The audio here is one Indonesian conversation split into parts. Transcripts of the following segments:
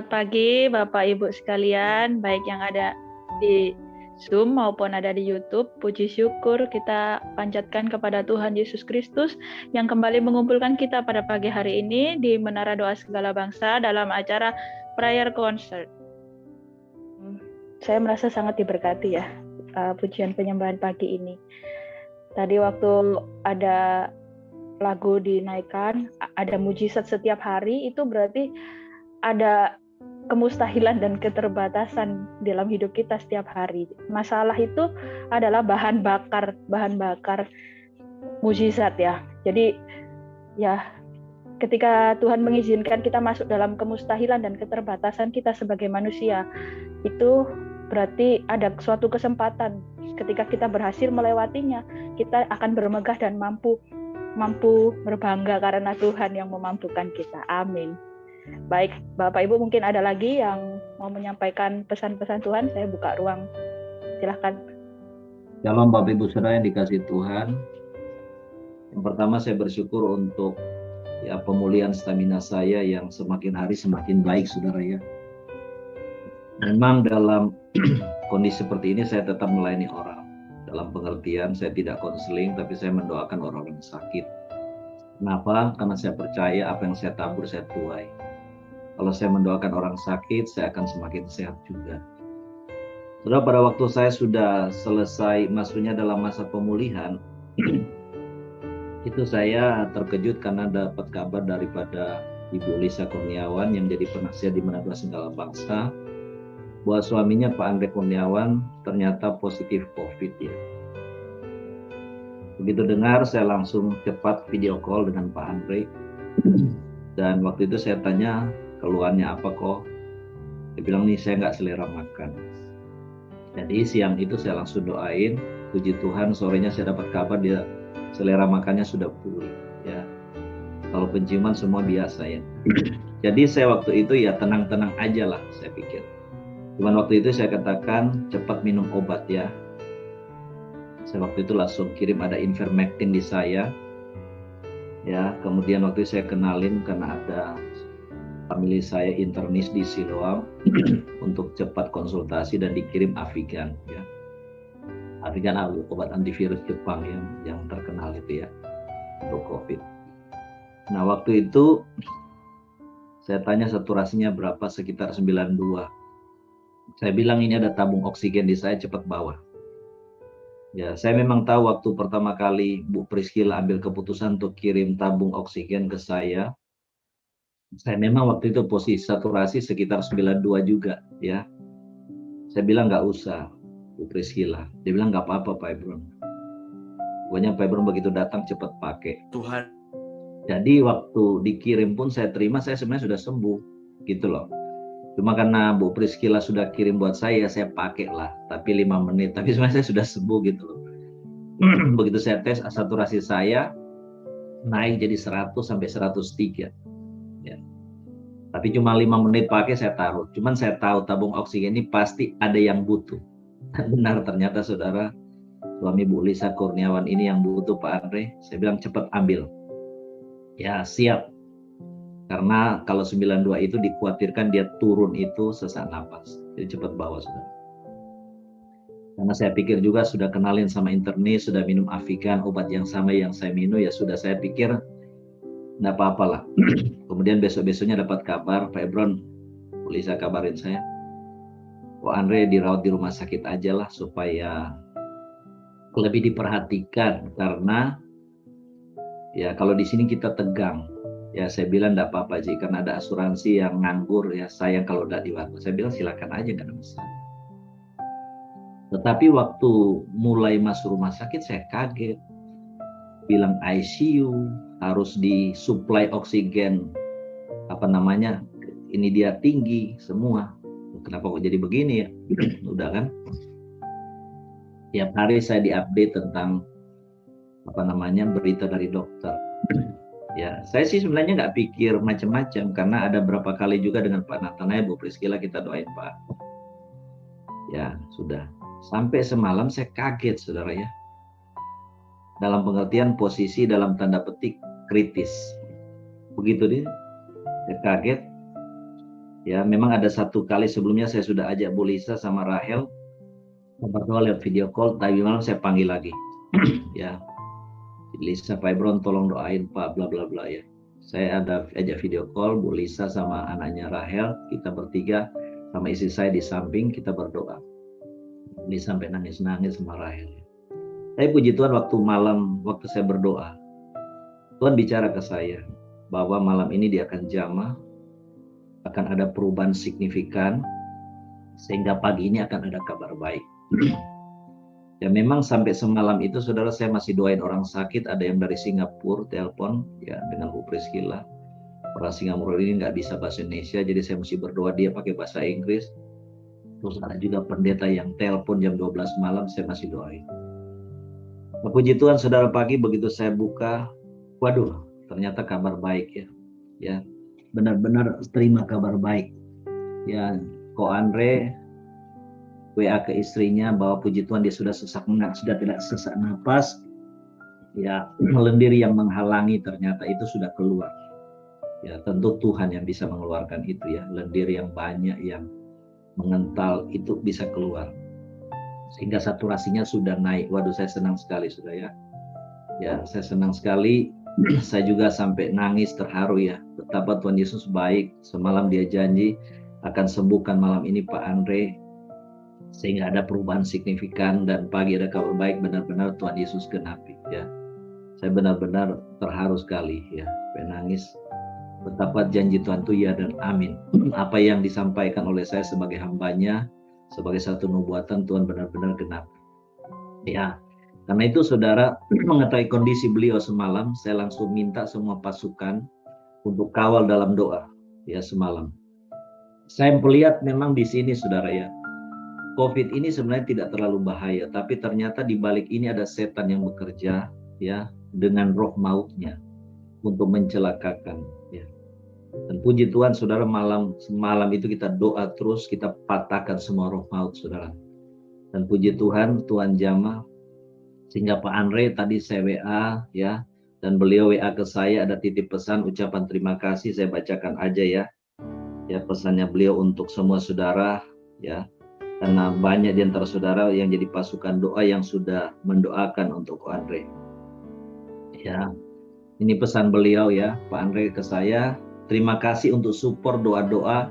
Selamat pagi Bapak Ibu sekalian, baik yang ada di Zoom maupun ada di YouTube. Puji syukur kita panjatkan kepada Tuhan Yesus Kristus yang kembali mengumpulkan kita pada pagi hari ini di Menara Doa Segala Bangsa dalam acara Prayer Concert. Saya merasa sangat diberkati ya, pujian penyembahan pagi ini. Tadi waktu ada lagu dinaikkan, ada mujizat setiap hari, itu berarti ada kemustahilan dan keterbatasan dalam hidup kita setiap hari. Masalah itu adalah bahan bakar mujizat ya. Jadi ya, ketika Tuhan mengizinkan kita masuk dalam kemustahilan dan keterbatasan kita sebagai manusia, itu berarti ada suatu kesempatan. Ketika kita berhasil melewatinya, kita akan bermegah dan mampu berbangga karena Tuhan yang memampukan kita. Amin. Baik, Bapak Ibu mungkin ada lagi yang mau menyampaikan pesan-pesan Tuhan, saya buka ruang. Silahkan. Shalom Bapak Ibu Saudara yang dikasihi Tuhan. Yang pertama saya bersyukur untuk pemulihan stamina saya yang semakin hari semakin baik Saudara ya. Memang dalam kondisi seperti ini saya tetap melayani orang. Dalam pengertian saya tidak konseling, tapi saya mendoakan orang-orang sakit. Kenapa? Karena saya percaya apa yang saya tabur saya tuai. Kalau saya mendoakan orang sakit, saya akan semakin sehat juga. Saudara, pada waktu saya sudah selesai, maksudnya dalam masa pemulihan, itu saya terkejut karena dapat kabar daripada Ibu Lisa Kurniawan yang jadi penasihat di Menara Doa Segala Bangsa, bahwa suaminya Pak Andre Kurniawan ternyata positif COVID ya. Begitu dengar, saya langsung cepat video call dengan Pak Andre. Dan waktu itu saya tanya, keluhannya apa kok? Dia bilang, nih saya nggak selera makan. Jadi siang itu saya langsung doain, puji Tuhan sorenya saya dapat kabar dia selera makannya sudah pulih ya. Kalau penciuman semua biasa ya. Jadi saya waktu itu ya tenang-tenang aja lah saya pikir. Cuman waktu itu saya katakan cepat minum obat ya. Saya waktu itu langsung kirim ada Ivermectin di saya. Ya, kemudian waktu itu saya kenalin karena ada famili saya internis di Siloam untuk cepat konsultasi dan dikirim Avigan ya. Avigan obat antivirus Jepang yang terkenal itu ya untuk COVID. Nah, waktu itu saya tanya saturasinya berapa, sekitar 92. Saya bilang ini ada tabung oksigen di saya, cepat bawa. Ya, saya memang tahu waktu pertama kali Bu Priscilla ambil keputusan untuk kirim tabung oksigen ke saya memang waktu itu posisi saturasi sekitar 92 juga ya. Saya bilang nggak usah Bu Priscilla. Dia bilang nggak apa-apa Pak Ebron. Pokoknya Pak Ebron begitu datang cepat pakai. Tuhan. Jadi waktu dikirim pun saya terima, saya sebenarnya sudah sembuh gitu loh. Cuma karena Bu Priscilla sudah kirim buat saya pakai lah. Tapi 5 menit, tapi sebenarnya saya sudah sembuh gitu loh. Begitu saya tes saturasi saya naik jadi 100 sampai 103 ya. Tapi cuma 5 menit pakai saya taruh. Cuman saya tahu tabung oksigen ini pasti ada yang butuh. Benar ternyata saudara, suami Bu Lisa Kurniawan ini yang butuh Pak Andre. Saya bilang cepat ambil. Ya siap. Karena kalau 92 itu dikhawatirkan dia turun itu sesak napas. Jadi cepat bawa saudara. Karena saya pikir juga sudah kenalin sama internis, sudah minum Avigan, obat yang sama yang saya minum, ya sudah saya pikir nggak apa-apa lah. Kemudian besok-besoknya dapat kabar, Pak Ebron, Lisa kabarin saya, Pak Andre dirawat di rumah sakit aja lah supaya lebih diperhatikan karena ya kalau di sini kita tegang. Ya saya bilang nggak apa-apa sih karena ada asuransi yang nganggur ya, sayang kalau udah diwaktu. Saya bilang silakan aja nggak ada masalah. Tetapi waktu mulai masuk rumah sakit saya kaget. Bilang ICU, harus disuplai oksigen ini dia tinggi semua. Kenapa kok jadi begini ya? Udah kan? Tiap hari saya diupdate tentang berita dari dokter. Ya, saya sih sebenarnya nggak pikir macam-macam karena ada berapa kali juga dengan Pak Nathanael, Bu Priscilla kita doain Pak. Ya, sudah. Sampai semalam saya kaget saudara ya. Dalam pengertian posisi dalam tanda petik kritis. Begitu dia, saya kaget. Ya, memang ada satu kali sebelumnya saya sudah ajak Bu Lisa sama Rahel berdoa lewat video call, tapi malam saya panggil lagi. Ya, Lisa Fibron tolong doain Pak bla bla bla ya. Saya ada ajak video call Bu Lisa sama anaknya Rahel, kita bertiga sama istri saya di samping, kita berdoa. Ini sampai nangis-nangis sama Rahel. Tapi puji Tuhan, waktu malam, waktu saya berdoa, Tuhan bicara ke saya bahwa malam ini dia akan jamah, akan ada perubahan signifikan, sehingga pagi ini akan ada kabar baik. Ya memang sampai semalam itu saudara, saya masih doain orang sakit, ada yang dari Singapura telepon ya dengan Bu Priscilla. Orang Singapura ini nggak bisa bahasa Indonesia, jadi saya mesti berdoa, dia pakai bahasa Inggris. Terus ada juga pendeta yang telepon jam 12 malam, saya masih doain. Nah, puji Tuhan saudara, pagi begitu saya buka, waduh ternyata kabar baik ya. Ya benar-benar terima kabar baik. Ya, Ko Andre WA ke istrinya bahwa puji Tuhan dia sudah sudah tidak sesak napas. Ya, lendir yang menghalangi ternyata itu sudah keluar. Ya, tentu Tuhan yang bisa mengeluarkan itu ya. Lendir yang banyak yang mengental itu bisa keluar. Sehingga saturasinya sudah naik. Waduh, saya senang sekali sudah ya. Ya, saya senang sekali. Saya juga sampai nangis terharu ya. Betapa Tuhan Yesus baik. Semalam dia janji akan sembuhkan malam ini Pak Andre, sehingga ada perubahan signifikan dan pagi ada kabar baik. Benar-benar Tuhan Yesus genapi ya. Saya benar-benar terharu sekali ya, nangis. Betapa janji Tuhan itu ya dan amin. Apa yang disampaikan oleh saya sebagai hambanya, sebagai satu nubuatan, Tuhan benar-benar genapi ya. Karena itu saudara, mengetahui kondisi beliau semalam, saya langsung minta semua pasukan untuk kawal dalam doa ya semalam. Saya melihat memang di sini saudara ya, COVID ini sebenarnya tidak terlalu bahaya, tapi ternyata di balik ini ada setan yang bekerja ya dengan roh mautnya untuk mencelakakan ya. Dan puji Tuhan saudara, semalam itu kita doa terus, kita patahkan semua roh maut saudara. Dan puji Tuhan, Tuhan jamah. Sehingga Pak Andre tadi saya WA ya, dan beliau WA ke saya, ada titip pesan ucapan terima kasih, saya bacakan aja ya. Ya, pesannya beliau untuk semua saudara ya. Karena banyak di antara saudara yang jadi pasukan doa yang sudah mendoakan untuk Pak Andre. Ya. Ini pesan beliau ya, Pak Andre ke saya. Terima kasih untuk support doa-doa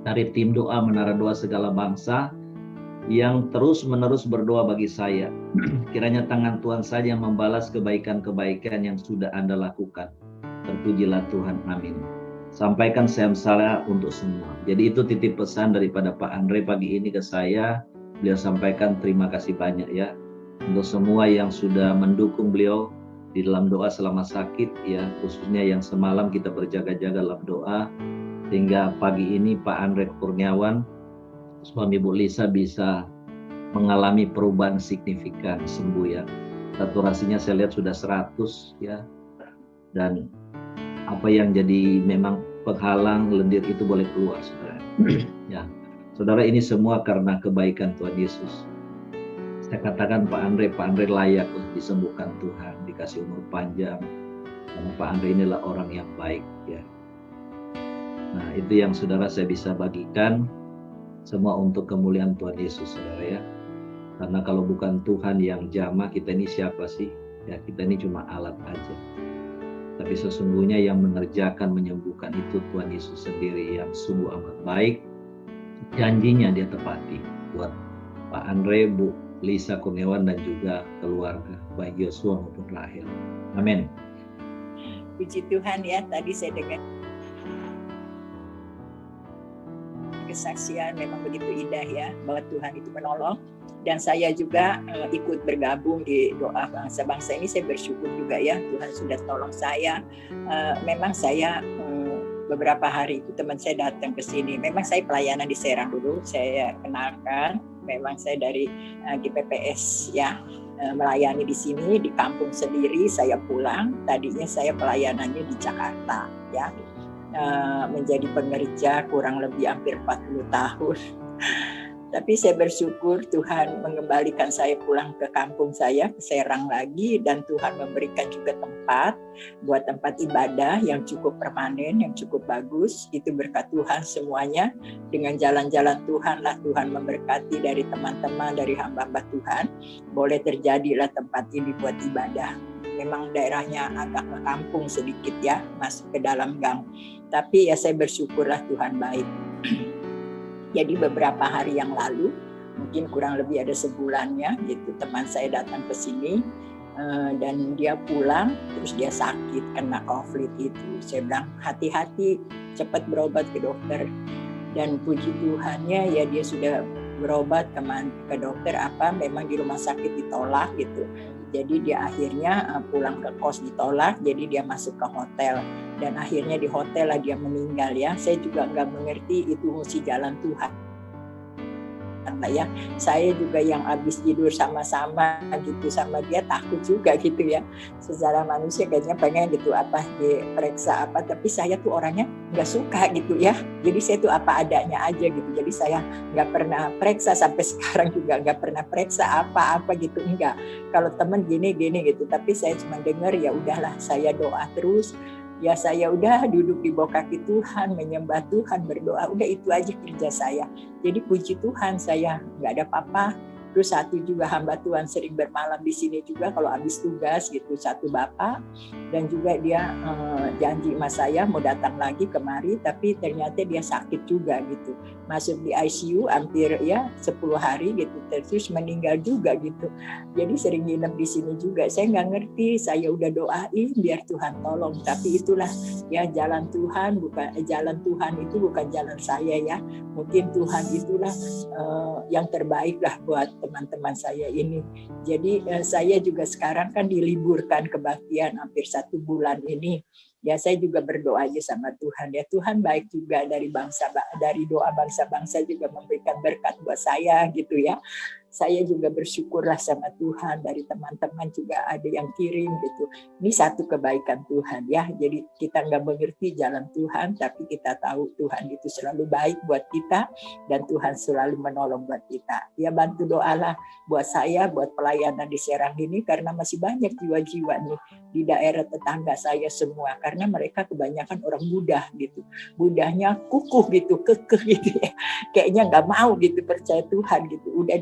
dari tim doa Menara Doa Segala Bangsa yang terus-menerus berdoa bagi saya. Kiranya tangan Tuhan saja yang membalas kebaikan-kebaikan yang sudah Anda lakukan. Terpujilah Tuhan, amin. Sampaikan salam saya untuk semua. Jadi itu titip pesan daripada Pak Andre pagi ini ke saya. Beliau sampaikan terima kasih banyak ya untuk semua yang sudah mendukung beliau di dalam doa selama sakit ya, khususnya yang semalam kita berjaga-jaga dalam doa sehingga pagi ini Pak Andre Kurniawan, suami Bu Lisa, bisa mengalami perubahan signifikan, sembuh ya. Saturasinya saya lihat sudah 100 ya. Dan apa yang jadi memang penghalang lendir itu boleh keluar saudara. Ya. Saudara, ini semua karena kebaikan Tuhan Yesus. Saya katakan Pak Andre layak untuk disembuhkan Tuhan, dikasih umur panjang. Karena Pak Andre inilah orang yang baik ya. Nah, itu yang saudara saya bisa bagikan. Semua untuk kemuliaan Tuhan Yesus saudara ya. Karena kalau bukan Tuhan yang jamah, kita ini siapa sih? Ya, kita ini cuma alat aja. Tapi sesungguhnya yang mengerjakan, menyembuhkan itu Tuhan Yesus sendiri yang sungguh amat baik. Janjinya dia tepati buat Pak Andre, Bu Lisa Kurniawan dan juga keluarga, baik Yosua maupun Rahel. Amin. Puji Tuhan ya, tadi saya dengar kesaksian memang begitu indah ya, bahwa Tuhan itu menolong. Dan saya juga ikut bergabung di doa bangsa-bangsa ini. Saya bersyukur juga ya, Tuhan sudah tolong saya. Memang saya beberapa hari itu teman saya datang ke sini. Memang saya pelayanan di Serang dulu, saya kenalkan. Memang saya dari GPPS ya, melayani di sini di kampung sendiri. Saya pulang, tadinya saya pelayanannya di Jakarta ya. Menjadi pengerja kurang lebih hampir 40 tahun. Tapi saya bersyukur Tuhan mengembalikan saya pulang ke kampung saya, ke Serang lagi, dan Tuhan memberikan juga tempat buat tempat ibadah yang cukup permanen, yang cukup bagus. Itu berkat Tuhan semuanya. Dengan jalan-jalan Tuhan lah Tuhan memberkati dari teman-teman, dari hamba-hamba Tuhan. Boleh terjadilah tempat ini buat ibadah. Memang daerahnya agak ke kampung sedikit ya, masuk ke dalam gang. Tapi ya saya bersyukurlah Tuhan baik. Jadi beberapa hari yang lalu, mungkin kurang lebih ada sebulannya gitu, teman saya datang ke sini dan dia pulang, terus dia sakit kena COVID itu. Saya bilang hati-hati, cepat berobat ke dokter. Dan puji Tuhannya ya dia sudah berobat ke dokter memang di rumah sakit ditolak gitu. Jadi dia akhirnya pulang ke kos ditolak, jadi dia masuk ke hotel. Dan akhirnya di hotel lah dia meninggal ya. Saya juga nggak mengerti itu mesti jalan Tuhan. Ya, saya juga yang habis tidur sama-sama gitu sama dia takut juga gitu ya. Secara manusia kayaknya pengen gitu diperiksa tapi saya tuh orangnya nggak suka gitu ya. Jadi saya tuh apa adanya aja gitu. Jadi saya nggak pernah periksa sampai sekarang juga nggak pernah periksa apa gitu enggak. Kalau temen gini gitu. Tapi saya cuma dengar ya udahlah saya doa terus. Ya saya udah duduk di bawah kaki Tuhan, menyembah Tuhan, berdoa, udah itu aja kerja saya. Jadi puji Tuhan saya nggak ada apa-apa. Terus satu juga hamba Tuhan sering bermalam di sini juga kalau habis tugas gitu, satu bapak. Dan juga dia janji sama saya mau datang lagi kemari, tapi ternyata dia sakit juga gitu. Masuk di ICU hampir ya 10 hari gitu, terus meninggal juga gitu. Jadi sering nginep di sini juga. Saya nggak ngerti, saya udah doain biar Tuhan tolong. Tapi itulah ya jalan Tuhan, jalan Tuhan itu bukan jalan saya ya. Mungkin Tuhan itulah yang terbaik lah buat teman-teman saya ini. Jadi saya juga sekarang kan diliburkan kebaktian hampir 1 bulan ini. Ya saya juga berdoa aja sama Tuhan ya. Tuhan baik juga dari doa bangsa-bangsa juga memberikan berkat buat saya gitu ya. Saya juga bersyukurlah sama Tuhan, dari teman-teman juga ada yang kirim gitu. Ini satu kebaikan Tuhan ya. Jadi kita nggak mengerti jalan Tuhan, tapi kita tahu Tuhan itu selalu baik buat kita dan Tuhan selalu menolong buat kita. Ya bantu doalah buat saya, buat pelayanan di Serang ini karena masih banyak jiwa-jiwa nih di daerah tetangga saya semua. Karena mereka kebanyakan orang Buddha gitu. Buddhanya kukuh gitu, kekeh gitu ya. Kayaknya nggak mau gitu percaya Tuhan gitu. Udah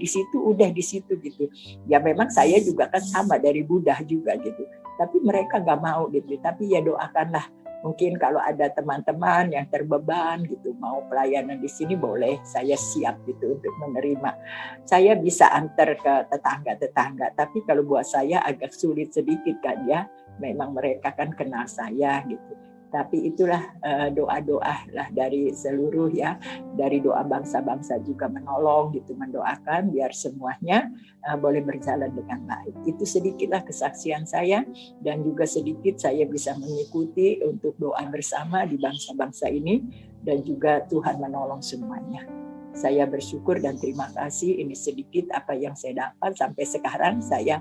di situ gitu. Ya memang saya juga kan sama dari Buddha juga gitu. Tapi mereka nggak mau gitu. Tapi ya doakanlah. Mungkin kalau ada teman-teman yang terbeban gitu mau pelayanan di sini boleh, saya siap gitu untuk menerima. Saya bisa antar ke tetangga-tetangga. Tapi kalau buat saya agak sulit sedikit kan ya. Memang mereka kan kenal saya gitu. Tapi itulah doa-doa lah dari seluruh ya, dari doa bangsa-bangsa juga menolong gitu, mendoakan biar semuanya boleh berjalan dengan baik. Itu sedikitlah kesaksian saya dan juga sedikit saya bisa mengikuti untuk doa bersama di bangsa-bangsa ini dan juga Tuhan menolong semuanya. Saya bersyukur dan terima kasih. Ini sedikit apa yang saya dapat sampai sekarang. Saya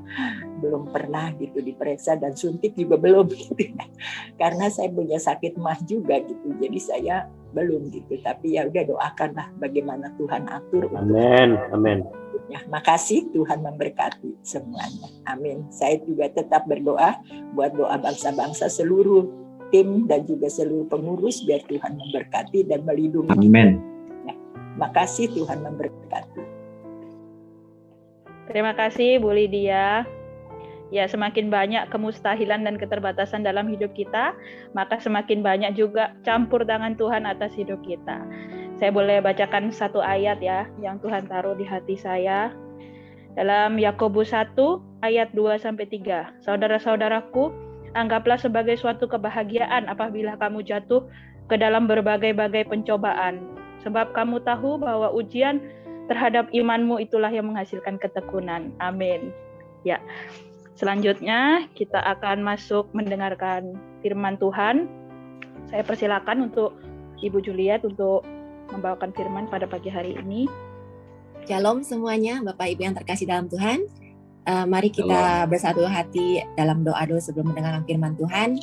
belum pernah gitu diperiksa dan suntik juga belum gitu. Karena saya punya sakit mah juga gitu. Jadi saya belum gitu. Tapi ya udah doakanlah bagaimana Tuhan atur. Amin. Amin. Ya, makasih Tuhan memberkati semuanya. Amin. Saya juga tetap berdoa buat doa bangsa-bangsa seluruh tim dan juga seluruh pengurus biar Tuhan memberkati dan melindungi. Amin. Makasih Tuhan memberkati. Terima kasih Bu Lydia. Ya, semakin banyak kemustahilan dan keterbatasan dalam hidup kita, maka semakin banyak juga campur tangan Tuhan atas hidup kita. Saya boleh bacakan satu ayat ya, yang Tuhan taruh di hati saya. Dalam Yakobus 1 ayat 2-3. Saudara-saudaraku, anggaplah sebagai suatu kebahagiaan apabila kamu jatuh ke dalam berbagai-bagai pencobaan. Sebab kamu tahu bahwa ujian terhadap imanmu itulah yang menghasilkan ketekunan. Amin. Ya. Selanjutnya kita akan masuk mendengarkan firman Tuhan. Saya persilakan untuk Ibu Juliet untuk membawakan firman pada pagi hari ini. Shalom semuanya, Bapak Ibu yang terkasih dalam Tuhan. Mari kita bersatu hati dalam doa dulu sebelum mendengarkan firman Tuhan.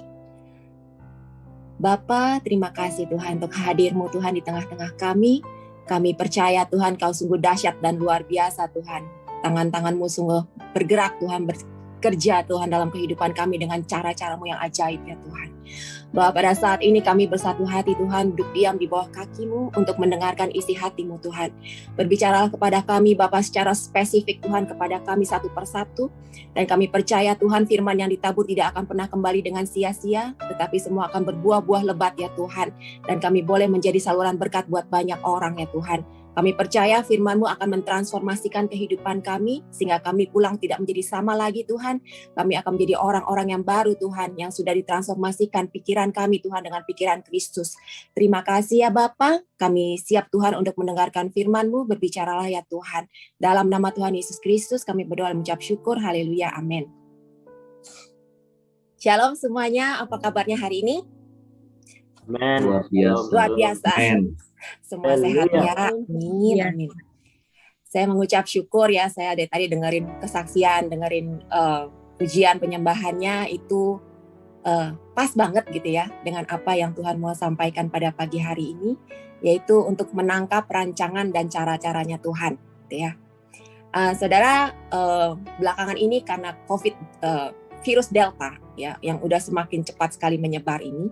Bapa, terima kasih Tuhan untuk hadir-Mu Tuhan di tengah-tengah kami. Kami percaya Tuhan Kau sungguh dahsyat dan luar biasa Tuhan. Tangan-tangan-Mu sungguh bergerak Tuhan, bekerja Tuhan dalam kehidupan kami dengan cara-cara-Mu yang ajaib ya Tuhan. Bahwa pada saat ini kami bersatu hati Tuhan, duduk diam di bawah kaki-Mu untuk mendengarkan isi hati-Mu Tuhan. Berbicaralah kepada kami Bapa secara spesifik Tuhan, kepada kami satu persatu. Dan kami percaya Tuhan firman yang ditabur tidak akan pernah kembali dengan sia-sia, tetapi semua akan berbuah-buah lebat ya Tuhan. Dan kami boleh menjadi saluran berkat buat banyak orang ya Tuhan. Kami percaya firman-Mu akan mentransformasikan kehidupan kami, sehingga kami pulang tidak menjadi sama lagi Tuhan. Kami akan menjadi orang-orang yang baru Tuhan, yang sudah ditransformasikan pikiran kami Tuhan dengan pikiran Kristus. Terima kasih ya Bapa, kami siap Tuhan untuk mendengarkan firman-Mu, berbicaralah ya Tuhan. Dalam nama Tuhan Yesus Kristus kami berdoa dan mengucap syukur, haleluya, amin. Shalom semuanya, apa kabarnya hari ini? Amen. Luar biasa. Amen. Semua sehat ya. Amin. Amin. Saya mengucap syukur ya, saya dari tadi dengerin kesaksian, dengerin pujian penyembahannya itu pas banget gitu ya dengan apa yang Tuhan mau sampaikan pada pagi hari ini, yaitu untuk menangkap rancangan dan cara-caranya Tuhan gitu ya. Saudara, belakangan ini karena COVID, virus Delta ya, yang udah semakin cepat sekali menyebar ini,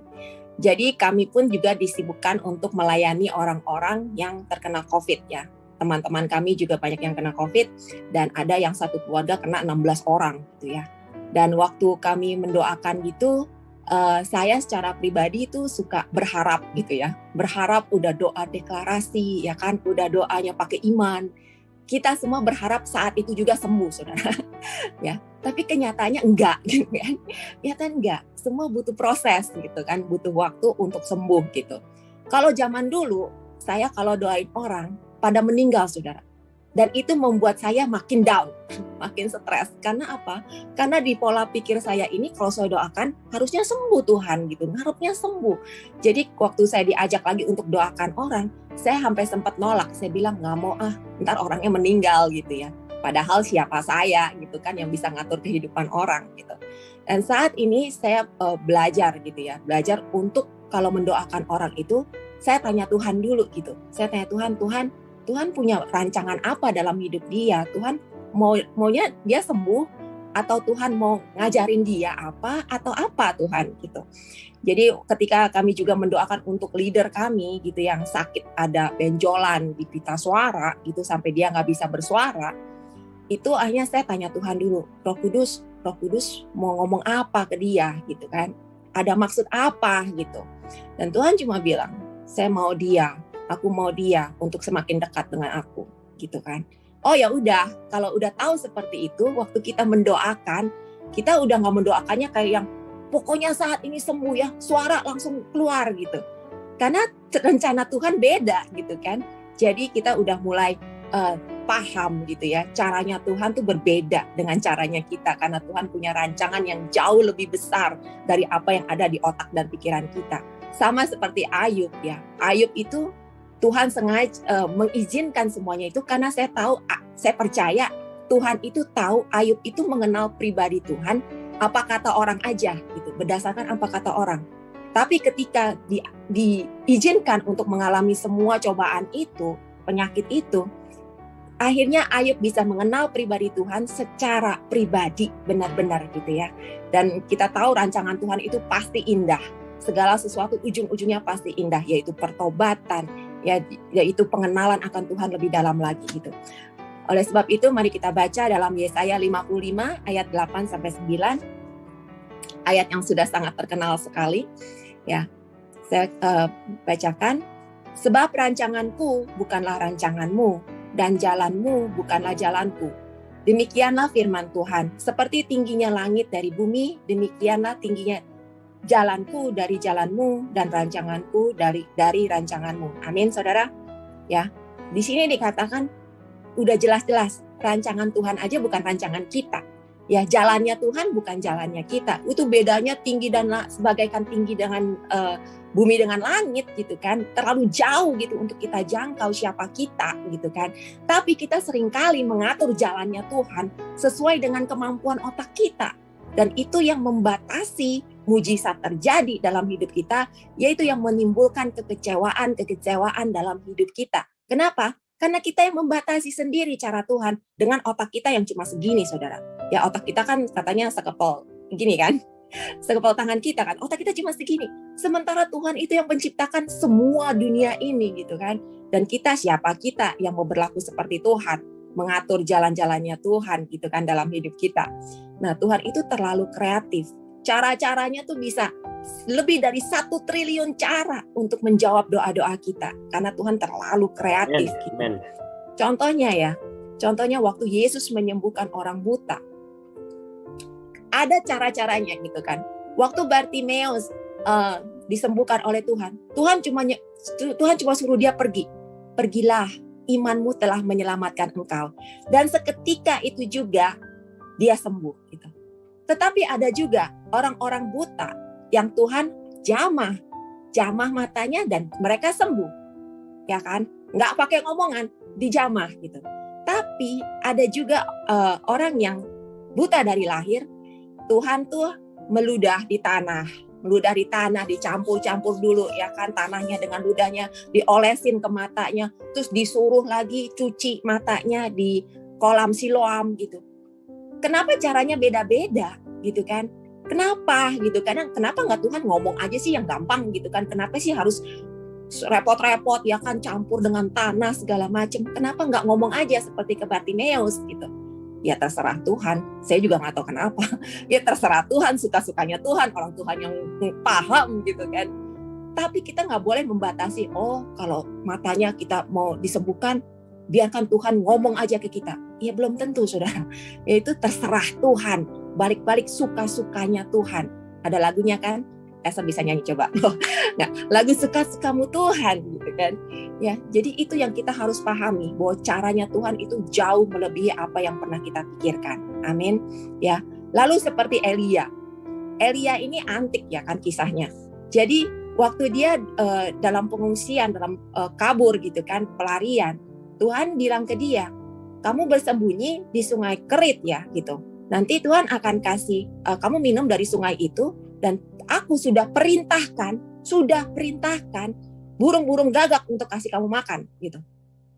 jadi kami pun juga disibukkan untuk melayani orang-orang yang terkena COVID ya. Teman-teman kami juga banyak yang kena COVID, dan ada yang satu keluarga kena 16 orang gitu ya. Dan waktu kami mendoakan gitu, saya secara pribadi itu suka berharap gitu ya. Berharap udah doa deklarasi ya kan, udah doanya pakai iman. Kita semua berharap saat itu juga sembuh saudara. Ya, tapi kenyataannya enggak gitu kan. Kenyataannya enggak. Semua butuh proses gitu kan, butuh waktu untuk sembuh gitu. Kalau zaman dulu, saya kalau doain orang pada meninggal saudara. Dan itu membuat saya makin down, makin stres. Karena apa? Karena di pola pikir saya ini kalau saya doakan harusnya sembuh Tuhan gitu, harusnya sembuh. Jadi waktu saya diajak lagi untuk doakan orang, saya sampai sempat nolak. Saya bilang nggak mau ntar orangnya meninggal gitu ya. Padahal siapa saya gitu kan yang bisa ngatur kehidupan orang gitu. Dan saat ini saya belajar gitu ya, belajar untuk kalau mendoakan orang itu, saya tanya Tuhan dulu gitu. Saya tanya Tuhan punya rancangan apa dalam hidup dia? Tuhan maunya dia sembuh, atau Tuhan mau ngajarin dia apa atau apa Tuhan gitu. Jadi ketika kami juga mendoakan untuk leader kami gitu yang sakit, ada benjolan di pita suara gitu sampai dia nggak bisa bersuara, itu akhirnya saya tanya Tuhan dulu, Roh Kudus mau ngomong apa ke dia gitu kan? Ada maksud apa gitu? Dan Tuhan cuma bilang, aku mau dia untuk semakin dekat dengan aku gitu kan. Oh ya udah, kalau udah tahu seperti itu, waktu kita mendoakan, kita udah nggak mendoakannya kayak yang pokoknya saat ini sembuh ya, suara langsung keluar gitu. Karena rencana Tuhan beda gitu kan. Jadi kita udah mulai paham gitu ya, caranya Tuhan tuh berbeda dengan caranya kita, karena Tuhan punya rancangan yang jauh lebih besar dari apa yang ada di otak dan pikiran kita. Sama seperti Ayub ya. Ayub itu Tuhan sengaja mengizinkan semuanya itu karena saya percaya Tuhan itu tahu Ayub itu mengenal pribadi Tuhan, apa kata orang aja gitu, berdasarkan apa kata orang. Tapi ketika diizinkan untuk mengalami semua cobaan itu, penyakit itu, akhirnya Ayub bisa mengenal pribadi Tuhan secara pribadi benar-benar gitu ya. Dan kita tahu rancangan Tuhan itu pasti indah. Segala sesuatu ujung-ujungnya pasti indah, yaitu pertobatan, yaitu pengenalan akan Tuhan lebih dalam lagi gitu. Oleh sebab itu mari kita baca dalam Yesaya 55 ayat 8 sampai 9. Ayat yang sudah sangat terkenal sekali ya. Saya bacakan, sebab rancanganku bukanlah rancanganmu dan jalanmu bukanlah jalanku. Demikianlah firman Tuhan, seperti tingginya langit dari bumi, demikianlah tingginya jalanku dari jalanmu dan rancanganku dari rancanganmu. Amin, saudara. Ya, di sini dikatakan udah jelas-jelas rancangan Tuhan aja bukan rancangan kita. Ya, jalannya Tuhan bukan jalannya kita. Itu bedanya tinggi dan sebagaikan tinggi dengan bumi dengan langit gitu kan. Terlalu jauh gitu untuk kita jangkau siapa kita gitu kan. Tapi kita seringkali mengatur jalannya Tuhan sesuai dengan kemampuan otak kita. Dan itu yang membatasi mujizat terjadi dalam hidup kita, yaitu yang menimbulkan kekecewaan dalam hidup kita. Kenapa? Karena kita yang membatasi sendiri cara Tuhan dengan otak kita yang cuma segini, saudara. Ya, otak kita kan katanya sekepal gini kan, sekepal tangan kita kan, otak kita cuma segini. Sementara Tuhan itu yang menciptakan semua dunia ini gitu kan. Dan kita, siapa kita yang mau berlaku seperti Tuhan, mengatur jalan-jalannya Tuhan gitu kan dalam hidup kita. Nah, Tuhan itu terlalu kreatif. Cara-caranya tuh bisa lebih dari 1 triliun cara untuk menjawab doa-doa kita. Karena Tuhan terlalu kreatif. Gitu. Contohnya waktu Yesus menyembuhkan orang buta. Ada cara-caranya gitu kan. Waktu Bartimeus disembuhkan oleh Tuhan. Tuhan cuma suruh dia pergi. Pergilah, imanmu telah menyelamatkan engkau. Dan seketika itu juga dia sembuh gitu. Tetapi ada juga orang-orang buta yang Tuhan jamah matanya dan mereka sembuh. Ya kan? Nggak pakai ngomongan, dijamah gitu. Tapi ada juga orang yang buta dari lahir, Tuhan tuh meludah di tanah, dicampur-campur dulu ya kan, tanahnya dengan ludahnya, diolesin ke matanya, terus disuruh lagi cuci matanya di kolam Siloam gitu. Kenapa caranya beda-beda gitu kan? Kenapa gitu kan? Kenapa nggak Tuhan ngomong aja sih yang gampang gitu kan? Kenapa sih harus repot-repot ya kan, campur dengan tanah segala macam? Kenapa nggak ngomong aja seperti ke Bartimeus gitu? Ya terserah Tuhan, saya juga nggak tahu kenapa. Ya terserah Tuhan, suka-sukanya Tuhan, orang Tuhan yang paham gitu kan. Tapi kita nggak boleh membatasi, kalau matanya kita mau disembuhkan, biarkan Tuhan ngomong aja ke kita. Ya belum tentu, saudara. Yaitu terserah Tuhan, balik-balik suka-sukanya Tuhan. Ada lagunya kan? Esa bisa nyanyi coba. Nah, lagu suka-sukamu Tuhan gitu kan. Ya, jadi itu yang kita harus pahami, bahwa caranya Tuhan itu jauh melebihi apa yang pernah kita pikirkan. Amin. Ya. Lalu seperti Elia. Elia ini antik ya kan kisahnya. Jadi waktu dia dalam pengungsian, dalam kabur gitu kan, pelarian, Tuhan bilang ke dia, kamu bersembunyi di sungai Kerit ya gitu. Nanti Tuhan akan kasih kamu minum dari sungai itu, dan aku sudah perintahkan burung-burung gagak untuk kasih kamu makan gitu.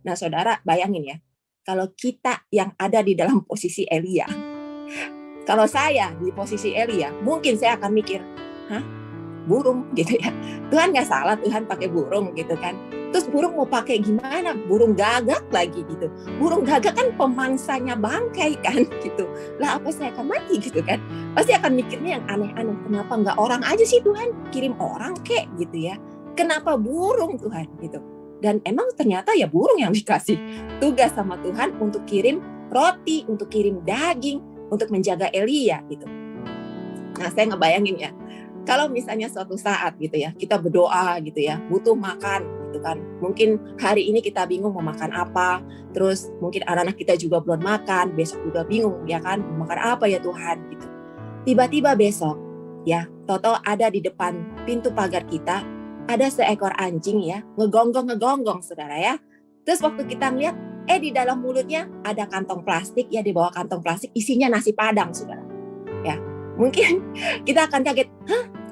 Nah, saudara bayangin ya, kalau kita yang ada di dalam posisi Elia, kalau saya di posisi Elia, mungkin saya akan mikir, burung gitu ya. Tuhan nggak salah Tuhan pakai burung gitu kan. Terus burung mau pakai gimana? Burung gagak lagi gitu. Burung gagak kan pemangsanya bangkai kan gitu. Lah apa saya akan mati gitu kan? Pasti akan mikirnya yang aneh-aneh. Kenapa nggak orang aja sih Tuhan? Kirim orang kek gitu ya. Kenapa burung Tuhan gitu? Dan emang ternyata ya burung yang dikasih tugas sama Tuhan untuk kirim roti, untuk kirim daging, untuk menjaga Elia gitu. Nah, saya ngebayangin ya, kalau misalnya suatu saat gitu ya, kita berdoa gitu ya, butuh makan gitu kan. Mungkin hari ini kita bingung mau makan apa, terus mungkin anak-anak kita juga belum makan, besok juga bingung ya kan, mau makan apa ya Tuhan gitu. Tiba-tiba besok ya, Toto ada di depan pintu pagar kita, ada seekor anjing ya, ngegonggong saudara ya. Terus waktu kita ngeliat, di dalam mulutnya ada kantong plastik ya, di bawah kantong plastik isinya nasi Padang saudara. Ya, mungkin kita akan kaget,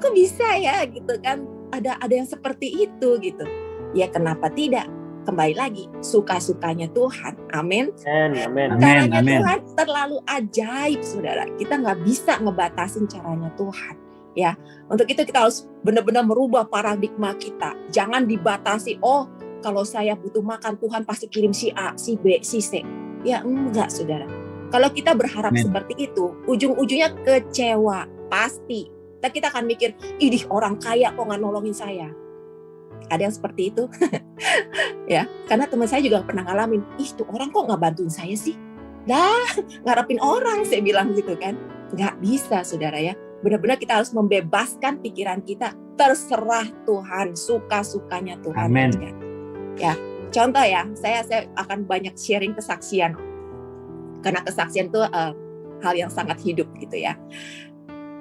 kok bisa ya gitu kan, ada yang seperti itu gitu. Ya kenapa tidak? Kembali lagi, suka-sukanya Tuhan. Amin. Caranya Tuhan terlalu ajaib saudara. Kita nggak bisa ngebatasin caranya Tuhan. Ya, untuk itu kita harus benar-benar merubah paradigma kita. Jangan dibatasi, kalau saya butuh makan Tuhan pasti kirim si A, si B, si C. Ya enggak saudara. Kalau kita berharap seperti itu, ujung-ujungnya kecewa, pasti. Kita akan mikir, idih orang kaya kok nggak nolongin saya. Ada yang seperti itu. Ya, karena teman saya juga pernah ngalamin, tuh orang kok nggak bantuin saya sih? Ngarepin orang, saya bilang gitu kan. Nggak bisa saudara ya. Benar-benar kita harus membebaskan pikiran kita, terserah Tuhan, suka-sukanya Tuhan. Amin. Ya, contoh ya, saya akan banyak sharing kesaksian. Karena kesaksian itu hal yang sangat hidup gitu ya.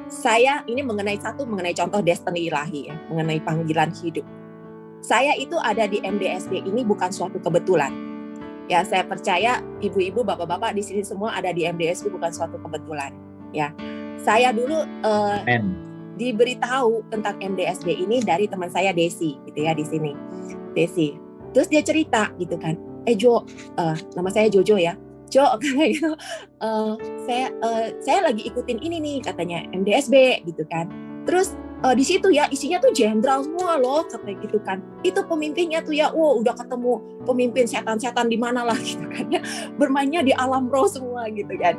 Saya ini mengenai contoh destiny ilahi ya, mengenai panggilan hidup. Saya itu ada di MDSD ini bukan suatu kebetulan. Ya, saya percaya ibu-ibu, bapak-bapak di sini semua ada di MDSD bukan suatu kebetulan. Ya, saya dulu diberitahu tentang MDSD ini dari teman saya Desi, gitu ya di sini. Desi, Terus dia cerita gitu kan, Jo, nama saya Jojo ya, Jo, gitu, saya lagi ikutin ini nih katanya MDSB gitu kan. Terus di situ ya isinya tuh jenderal semua loh katanya gitu kan. Itu pemimpinnya tuh ya, udah ketemu pemimpin setan-setan di mana lah gitu kan ya. Bermainnya di alam roh semua gitu kan.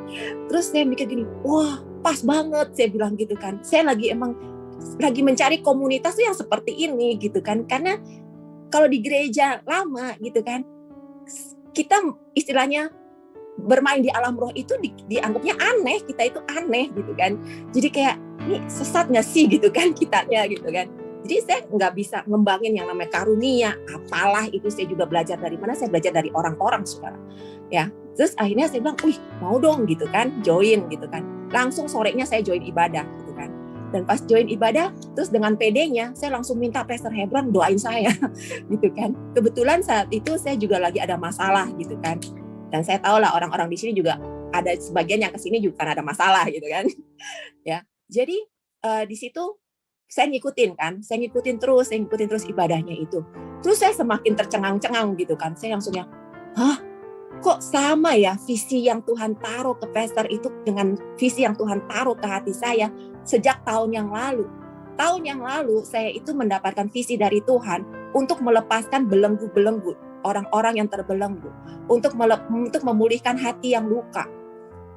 Terus saya mikir gini, wah pas banget saya bilang gitu kan. Saya lagi mencari komunitas tuh yang seperti ini gitu kan. Karena kalau di gereja lama gitu kan, kita istilahnya bermain di alam roh itu dianggapnya aneh, kita itu aneh gitu kan. Jadi kayak, ini sesat nggak sih gitu kan kitanya gitu kan. Jadi saya nggak bisa ngembangin yang namanya karunia, apalah itu. Saya juga belajar dari mana? Saya belajar dari orang-orang, saudara. Ya, terus akhirnya saya bilang, mau dong gitu kan, join gitu kan. Langsung sorenya saya join ibadah gitu kan. Dan pas join ibadah, terus dengan PD-nya saya langsung minta Pastor Hebron doain saya gitu kan. Kebetulan saat itu saya juga lagi ada masalah gitu kan. Dan saya tahu lah orang-orang di sini juga ada sebagian yang kesini juga karena ada masalah gitu kan. Ya, jadi di situ saya ngikutin terus ibadahnya itu. Terus saya semakin tercengang-cengang gitu kan. Saya langsungnya, kok sama ya visi yang Tuhan taruh ke pastor itu dengan visi yang Tuhan taruh ke hati saya sejak tahun yang lalu. Tahun yang lalu saya itu mendapatkan visi dari Tuhan untuk melepaskan belenggu-belenggu, orang-orang yang terbelenggu, untuk memulihkan hati yang luka.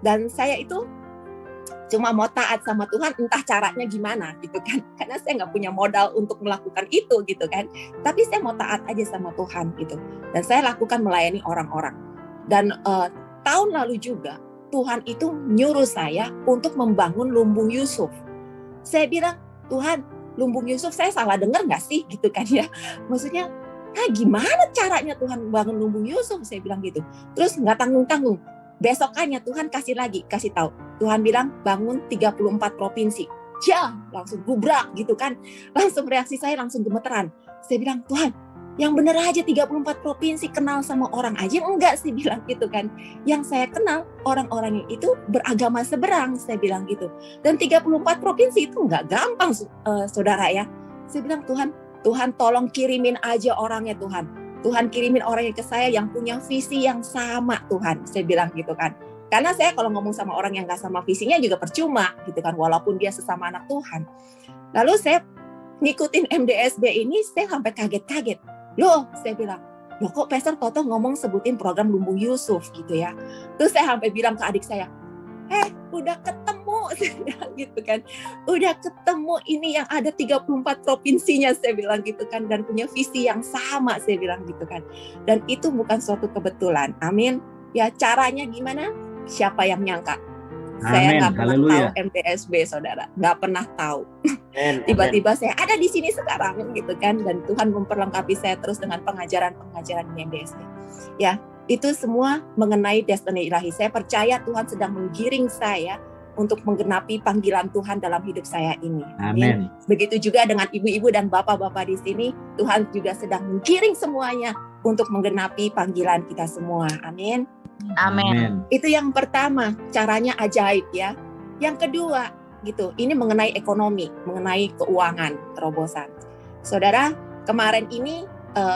Dan saya itu cuma mau taat sama Tuhan, entah caranya gimana gitu kan, karena saya nggak punya modal untuk melakukan itu gitu kan. Tapi saya mau taat aja sama Tuhan gitu, dan saya lakukan melayani orang-orang. Dan tahun lalu juga Tuhan itu nyuruh saya untuk membangun Lumbung Yusuf. Saya bilang, Tuhan, Lumbung Yusuf saya salah dengar nggak sih gitu kan ya? Maksudnya, gimana caranya Tuhan bangun Lumbung Yusuf? Saya bilang gitu. Terus nggak tanggung-tanggung. Besokannya Tuhan kasih tahu. Tuhan bilang bangun 34 provinsi. Ya, langsung gubrak gitu kan. Langsung reaksi saya langsung gemeteran. Saya bilang, Tuhan, yang bener aja 34 provinsi, kenal sama orang aja enggak sih, bilang gitu kan. Yang saya kenal orang-orangnya itu beragama seberang, saya bilang gitu. Dan 34 provinsi itu enggak gampang, saudara ya. Saya bilang, Tuhan tolong kirimin aja orangnya Tuhan. Tuhan kirimin orangnya ke saya yang punya visi yang sama Tuhan, saya bilang gitu kan. Karena saya kalau ngomong sama orang yang gak sama visinya juga percuma gitu kan, walaupun dia sesama anak Tuhan. Lalu saya ngikutin MDSB ini, saya sampai kaget-kaget. Loh, saya bilang, loh kok Pastor Toto ngomong sebutin program Lumbung Yusuf gitu ya. Terus saya sampai bilang ke adik saya, udah ketemu, saya bilang gitu kan. Udah ketemu ini yang ada 34 provinsinya, saya bilang gitu kan. Dan punya visi yang sama, saya bilang gitu kan. Dan itu bukan suatu kebetulan. Amin. Ya, caranya gimana? Siapa yang nyangka? Saya nggak pernah tahu MTSB, saudara. Nggak pernah tahu. Tiba-tiba saya ada di sini sekarang gitu kan. Dan Tuhan memperlengkapi saya terus dengan pengajaran-pengajaran di MTSB. Ya, itu semua mengenai destiny ilahi. Saya percaya Tuhan sedang menggiring saya untuk menggenapi panggilan Tuhan dalam hidup saya ini. Amin. Begitu juga dengan ibu-ibu dan bapak-bapak di sini, Tuhan juga sedang menggiring semuanya untuk menggenapi panggilan kita semua. Amin. Amin. Itu yang pertama, caranya ajaib ya. Yang kedua, gitu, ini mengenai ekonomi, mengenai keuangan, terobosan. Saudara, kemarin ini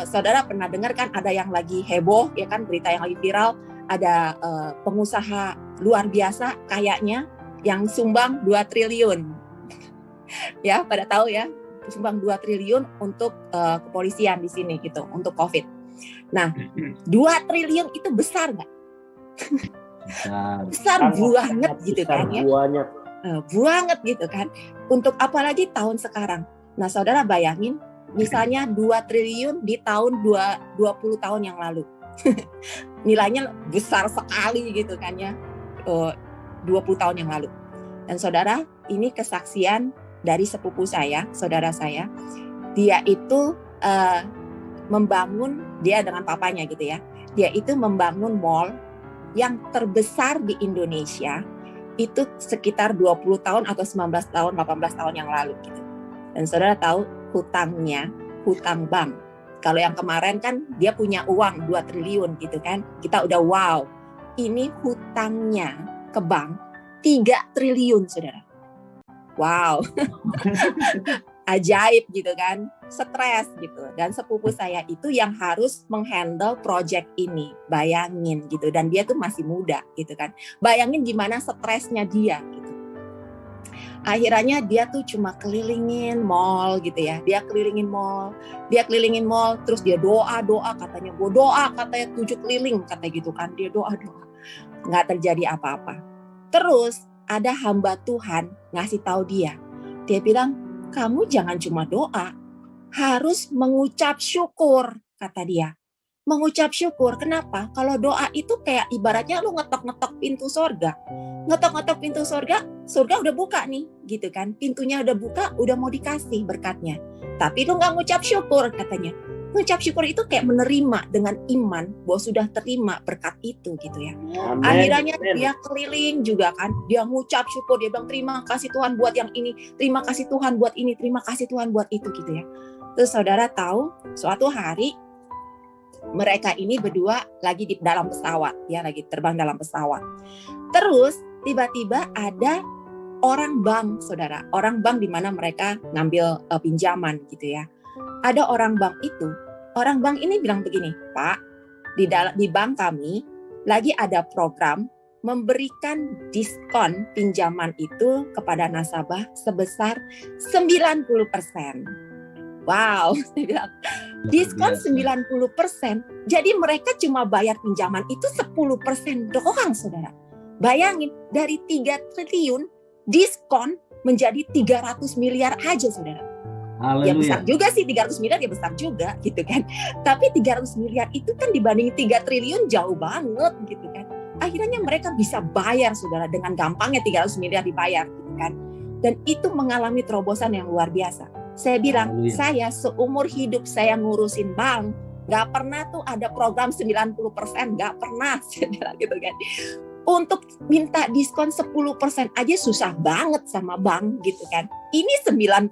saudara pernah dengar kan ada yang lagi heboh ya kan, berita yang lagi viral, ada pengusaha luar biasa kayaknya yang sumbang 2 triliun. Ya, pada tahu ya, sumbang 2 triliun untuk kepolisian di sini gitu, untuk Covid. Nah, 2 triliun itu besar nggak? Besar banget gitu kan ya. Banget gitu kan. Untuk apalagi tahun sekarang. Nah, saudara bayangin, misalnya 2 triliun di tahun 20 tahun yang lalu. Nilainya besar sekali gitu kan ya. 20 tahun yang lalu. Dan saudara, ini kesaksian dari sepupu saya, saudara saya. Dia itu membangun, dia dengan papanya gitu ya. Dia itu membangun mall yang terbesar di Indonesia. Itu sekitar 20 tahun atau 19 tahun, 18 tahun yang lalu gitu. Dan saudara tahu hutangnya, hutang bank. Kalau yang kemarin kan dia punya uang 2 triliun gitu kan. Kita udah wow. Ini hutangnya ke bank 3 triliun, saudara. Wow. ajaib gitu kan, stres gitu. Dan sepupu saya itu yang harus menghandle project ini, bayangin gitu. Dan dia tuh masih muda gitu kan. Bayangin gimana stresnya dia gitu. Akhirnya dia tuh cuma kelilingin mall gitu ya. Dia kelilingin mall, terus dia doa katanya. Gue doa katanya 7 keliling katanya gitu kan. Dia doa. Nggak terjadi apa-apa. Terus ada hamba Tuhan ngasih tahu dia. Dia bilang, kamu jangan cuma doa, harus mengucap syukur, kata dia. Mengucap syukur, kenapa? Kalau doa itu kayak ibaratnya lu ngetok-ngetok pintu surga. Ngetok-ngetok pintu surga udah buka nih, gitu kan. Pintunya udah buka, udah mau dikasih berkatnya. Tapi lu gak ngucap syukur, katanya. Ngucap syukur itu kayak menerima dengan iman bahwa sudah terima berkat itu gitu ya. Amen. Akhirnya dia keliling juga kan. Dia ngucap syukur, dia bilang terima kasih Tuhan buat yang ini, terima kasih Tuhan buat ini, terima kasih Tuhan buat itu gitu ya. Terus saudara tahu suatu hari mereka ini berdua lagi di dalam pesawat, ya lagi terbang dalam pesawat. Terus tiba-tiba ada orang bank, saudara. Orang bank di mana mereka ngambil pinjaman gitu ya. Ada orang bank itu, orang bank ini bilang begini, Pak, di bank kami lagi ada program memberikan diskon pinjaman itu kepada nasabah sebesar 90%. Wow, saya bilang diskon 90%. Jadi mereka cuma bayar pinjaman itu 10% doang, saudara. Bayangin, dari 3 triliun diskon menjadi 300 miliar aja, saudara. Haleluya. Ya besar juga sih, 300 miliar ya besar juga gitu kan. Tapi 300 miliar itu kan dibanding 3 triliun jauh banget gitu kan. Akhirnya mereka bisa bayar, saudara, dengan gampangnya 300 miliar dibayar gitu kan. Dan itu mengalami terobosan yang luar biasa. Saya bilang, Haleluya. saya seumur hidup saya ngurusin bank, gak pernah tuh ada program 90%, gak pernah, saya bilang gitu kan. Untuk minta diskon 10% aja susah banget sama bank gitu kan. Ini 90%.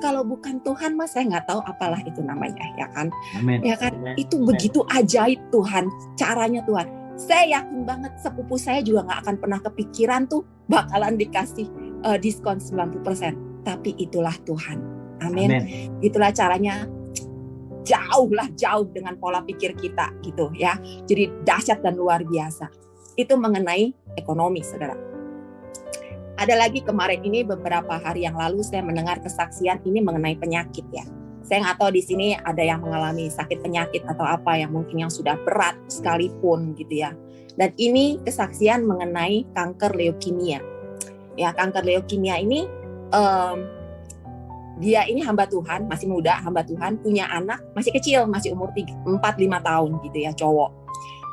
Kalau bukan Tuhan mas, saya nggak tahu apalah itu namanya, ya kan? Amin. Ya kan? Amen. Itu begitu ajaib Tuhan, caranya Tuhan. Saya yakin banget sepupu saya juga nggak akan pernah kepikiran tuh bakalan dikasih diskon 90%. Tapi itulah Tuhan. Amin. Itulah caranya. Jauh dengan pola pikir kita gitu ya. Jadi dahsyat dan luar biasa. Itu mengenai ekonomi, saudara. Ada lagi kemarin ini beberapa hari yang lalu saya mendengar kesaksian ini mengenai penyakit ya. Saya nggak tahu di sini ada yang mengalami sakit penyakit atau apa yang mungkin yang sudah berat sekalipun gitu ya. Dan ini kesaksian mengenai kanker leukemia. Ya, kanker leukemia ini dia ini hamba Tuhan, masih muda, hamba Tuhan, punya anak masih kecil, masih umur 4-5 tahun gitu ya, cowok.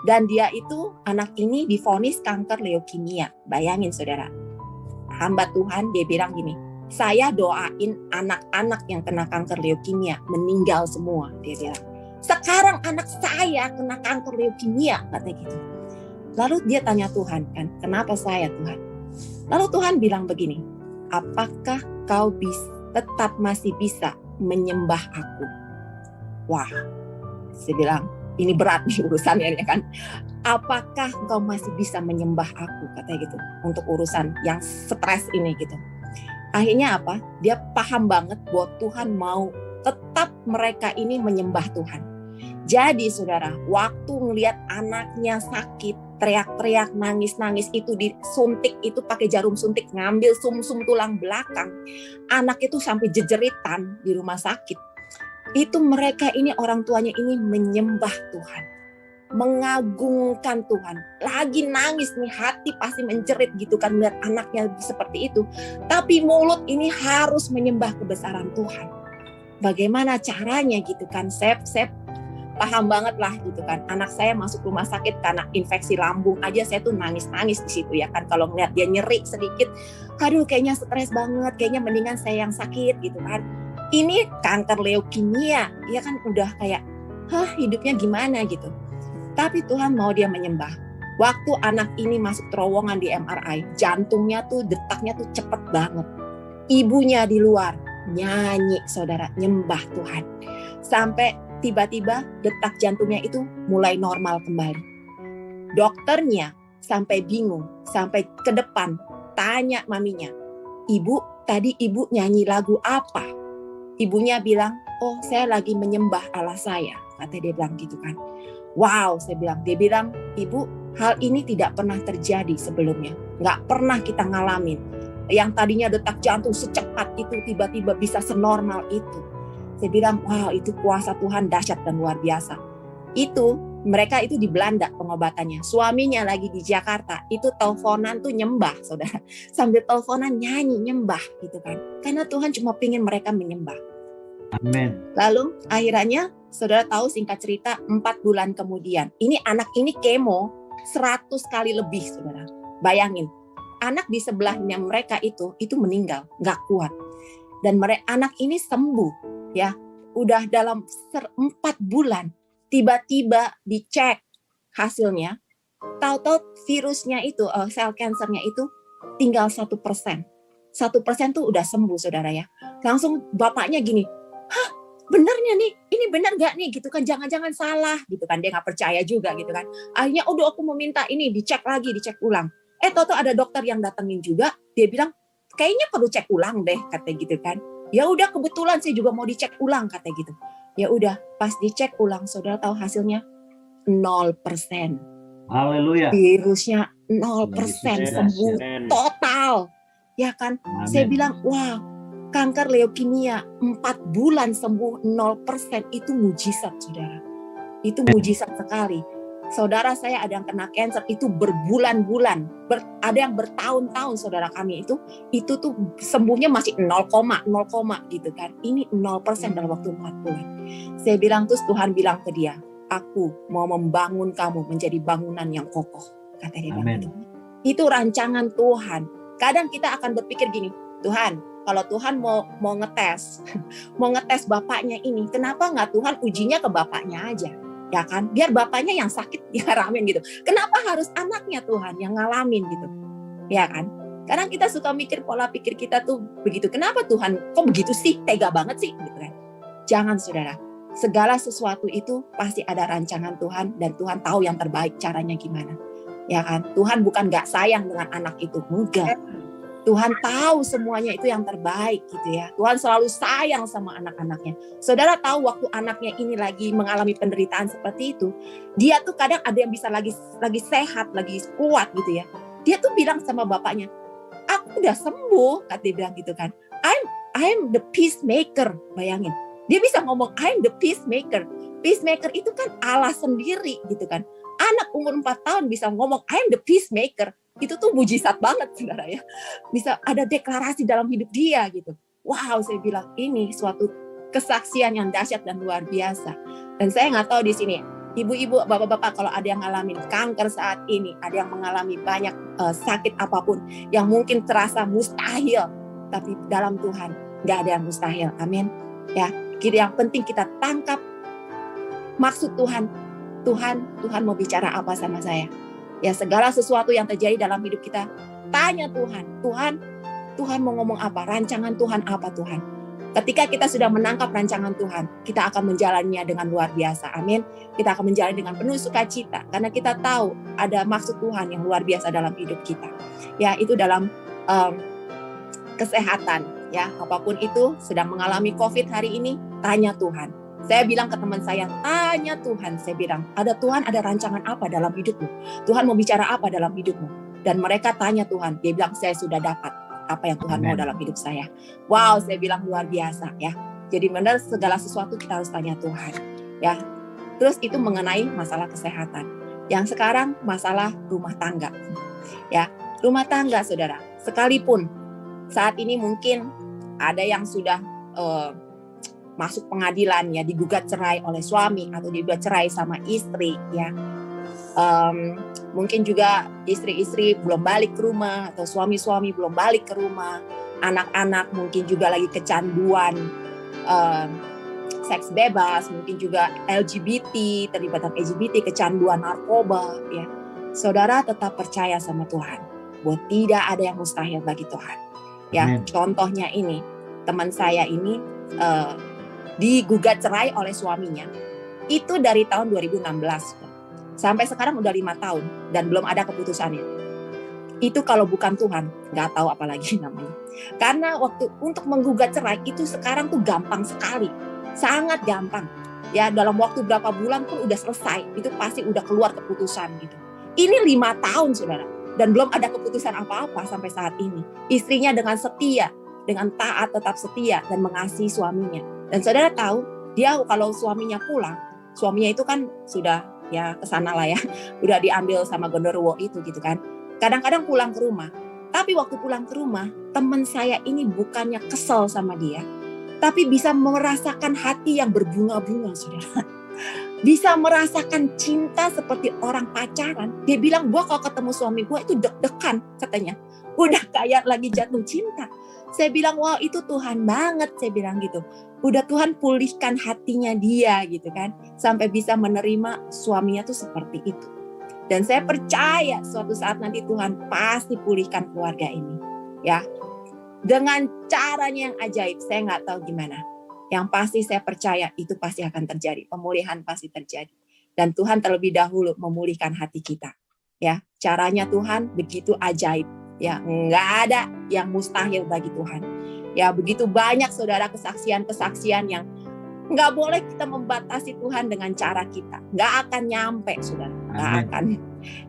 Dan dia itu, anak ini divonis kanker leukemia. Bayangin saudara, hamba Tuhan dia bilang gini, saya doain anak-anak yang kena kanker leukemia meninggal semua, dia bilang. Sekarang anak saya kena kanker leukemia, katanya gitu. Lalu dia tanya Tuhan kan, kenapa saya Tuhan? Lalu Tuhan bilang begini, apakah kau tetap masih bisa menyembah aku? Wah, saya bilang, ini berat nih urusannya ya kan. Apakah engkau masih bisa menyembah aku, katanya gitu, untuk urusan yang stres ini gitu. Akhirnya apa? Dia paham banget bahwa Tuhan mau tetap mereka ini menyembah Tuhan. Jadi saudara, waktu ngelihat anaknya sakit, teriak-teriak, nangis-nangis itu disuntik, itu pakai jarum suntik, ngambil sumsum tulang belakang. Anak itu sampai jejeritan di rumah sakit. Itu mereka ini orang tuanya ini menyembah Tuhan, mengagungkan Tuhan. Lagi nangis nih, hati pasti menjerit gitu kan melihat anaknya seperti itu. Tapi mulut ini harus menyembah kebesaran Tuhan. Bagaimana caranya gitu kan? Saya paham banget lah gitu kan. Anak saya masuk rumah sakit karena infeksi lambung aja, saya tuh nangis-nangis di situ ya kan. Kalau ngeliat dia nyeri sedikit, aduh kayaknya stres banget, kayaknya mendingan saya yang sakit gitu kan. Ini kanker leukemia, ya kan udah kayak, hidupnya gimana gitu. Tapi Tuhan mau dia menyembah. Waktu anak ini masuk terowongan di MRI, jantungnya tuh detaknya tuh cepet banget. Ibunya di luar nyanyi, saudara, nyembah Tuhan. Sampai tiba-tiba detak jantungnya itu mulai normal kembali. Dokternya sampai bingung, sampai ke depan tanya maminya, Ibu tadi ibu nyanyi lagu apa? Ibunya bilang, oh saya lagi menyembah Allah saya. Kata dia bilang gitu kan. Wow, saya bilang. Dia bilang, ibu, hal ini tidak pernah terjadi sebelumnya. Nggak pernah kita ngalamin. Yang tadinya detak jantung secepat itu tiba-tiba bisa senormal itu. Saya bilang, wow, itu kuasa Tuhan dahsyat dan luar biasa. Mereka itu di Belanda pengobatannya. Suaminya lagi di Jakarta. Itu teleponan tuh nyembah, saudara. Sambil teleponan nyanyi, nyembah gitu kan. Karena Tuhan cuma pingin mereka menyembah. Amin. Lalu akhirnya, saudara tahu singkat cerita 4 bulan kemudian. Ini anak ini kemo 100 kali lebih, saudara. Bayangin. Anak di sebelahnya mereka itu meninggal. Gak kuat. Dan anak ini sembuh. Ya, udah dalam 4 bulan. Tiba-tiba dicek hasilnya, tahu-tahu virusnya itu, sel kansernya itu tinggal 1%. 1% tuh udah sembuh, saudara ya. Langsung bapaknya gini, hah, benernya nih, ini bener gak nih gitu kan, jangan-jangan salah gitu kan, dia gak percaya juga gitu kan. Akhirnya udah aku mau minta ini, dicek lagi, dicek ulang. Tahu-tahu ada dokter yang datengin juga, dia bilang, kayaknya perlu cek ulang deh, katanya gitu kan. Ya udah kebetulan saya juga mau dicek ulang, katanya gitu. Ya udah, pas dicek ulang, saudara tahu hasilnya 0%. Haleluya. Virusnya 0% sembuh total. Ya kan? Amin. Saya bilang, wah, kanker leukemia 4 bulan sembuh 0% itu mujizat, saudara. Itu mujizat sekali. Saudara saya ada yang kena kanker itu berbulan-bulan, ada yang bertahun-tahun, saudara kami itu tuh sembuhnya masih 0, gitu kan. Ini 0% dalam waktu 4 bulan. Saya bilang, terus Tuhan bilang ke dia, aku mau membangun kamu menjadi bangunan yang kokoh, kata dia. Bilang, itu rancangan Tuhan. Kadang kita akan berpikir gini, Tuhan, kalau Tuhan mau ngetes, mau ngetes bapaknya ini, kenapa nggak Tuhan ujinya ke bapaknya aja? Ya kan, biar bapaknya yang sakit ngalamin gitu. Kenapa harus anaknya Tuhan yang ngalamin gitu? Ya kan? Kadang kita suka mikir, pola pikir kita tuh begitu. Kenapa Tuhan kok begitu sih? Tega banget sih gitu kan. Jangan, saudara. Segala sesuatu itu pasti ada rancangan Tuhan dan Tuhan tahu yang terbaik caranya gimana. Ya kan? Tuhan bukan gak sayang dengan anak itu, enggak. Tuhan tahu semuanya itu yang terbaik gitu ya. Tuhan selalu sayang sama anak-anaknya. Saudara tahu waktu anaknya ini lagi mengalami penderitaan seperti itu, dia tuh kadang ada yang bisa lagi sehat, lagi kuat gitu ya. Dia tuh bilang sama bapaknya, aku udah sembuh, kata dia bilang gitu kan. I'm the peacemaker, bayangin. Dia bisa ngomong I'm the peacemaker. Peacemaker itu kan Allah sendiri gitu kan. Anak umur 4 tahun bisa ngomong I'm the peacemaker. Itu tuh mujizat banget, saudara ya. Bisa ada deklarasi dalam hidup dia gitu. Wow, saya bilang ini suatu kesaksian yang dahsyat dan luar biasa. Dan saya nggak tahu di sini, ibu-ibu, bapak-bapak, kalau ada yang ngalamin kanker saat ini, ada yang mengalami banyak sakit apapun yang mungkin terasa mustahil, tapi dalam Tuhan nggak ada yang mustahil. Amin. Ya, yang penting kita tangkap maksud Tuhan. Tuhan mau bicara apa sama saya? Ya, segala sesuatu yang terjadi dalam hidup kita, tanya Tuhan mau ngomong apa? Rancangan Tuhan apa, Tuhan? Ketika kita sudah menangkap rancangan Tuhan, kita akan menjalaninya dengan luar biasa. Amin. Kita akan menjalani dengan penuh sukacita karena kita tahu ada maksud Tuhan yang luar biasa dalam hidup kita. Ya, itu dalam kesehatan. Ya, apapun itu, sedang mengalami COVID hari ini, tanya Tuhan. Saya bilang ke teman saya, tanya Tuhan. Saya bilang, Tuhan ada rancangan apa dalam hidupmu? Tuhan mau bicara apa dalam hidupmu? Dan mereka tanya Tuhan. Dia bilang, saya sudah dapat apa yang Tuhan mau dalam hidup saya. Wow, saya bilang luar biasa ya. Jadi benar segala sesuatu kita harus tanya Tuhan. Ya. Terus itu mengenai masalah kesehatan. Yang sekarang masalah rumah tangga. Ya, rumah tangga, saudara. Sekalipun saat ini mungkin ada yang sudah masuk pengadilan ya, digugat cerai oleh suami atau digugat cerai sama istri ya. Mungkin juga istri-istri belum balik ke rumah atau suami-suami belum balik ke rumah. Anak-anak mungkin juga lagi kecanduan seks bebas, mungkin juga LGBT, terlibat LGBT, kecanduan narkoba ya. Saudara tetap percaya sama Tuhan bahwa tidak ada yang mustahil bagi Tuhan. Ya, contohnya ini, teman saya ini digugat cerai oleh suaminya itu dari tahun 2016 sampai sekarang udah 5 tahun dan belum ada keputusannya. Itu kalau bukan Tuhan, nggak tahu apa lagi namanya. Karena waktu untuk menggugat cerai itu sekarang tuh gampang sekali, sangat gampang. Ya dalam waktu berapa bulan pun udah selesai, itu pasti udah keluar keputusan gitu. Ini 5 tahun saudara, dan belum ada keputusan apa-apa sampai saat ini. Istrinya dengan setia, dengan taat tetap setia dan mengasihi suaminya. Dan saudara tahu, dia kalau suaminya pulang, suaminya itu kan sudah ya kesana lah ya, udah diambil sama genderuwo itu gitu kan. Kadang-kadang pulang ke rumah, tapi waktu pulang ke rumah, teman saya ini bukannya kesel sama dia, tapi bisa merasakan hati yang berbunga-bunga, saudara. Bisa merasakan cinta seperti orang pacaran. Dia bilang, gua kalau ketemu suami gua itu deg-degan katanya. Udah kayak lagi jatuh cinta. Saya bilang, wow itu Tuhan banget, saya bilang gitu. Udah Tuhan pulihkan hatinya dia gitu kan. Sampai bisa menerima suaminya tuh seperti itu. Dan saya percaya suatu saat nanti Tuhan pasti pulihkan keluarga ini. Ya, dengan caranya yang ajaib, saya nggak tahu gimana. Yang pasti saya percaya itu pasti akan terjadi. Pemulihan pasti terjadi. Dan Tuhan terlebih dahulu memulihkan hati kita. Ya, caranya Tuhan begitu ajaib. Ya, nggak ada yang mustahil bagi Tuhan. Ya, begitu banyak saudara kesaksian-kesaksian yang nggak boleh kita membatasi Tuhan dengan cara kita. Nggak akan nyampe, saudara. Nggak akan.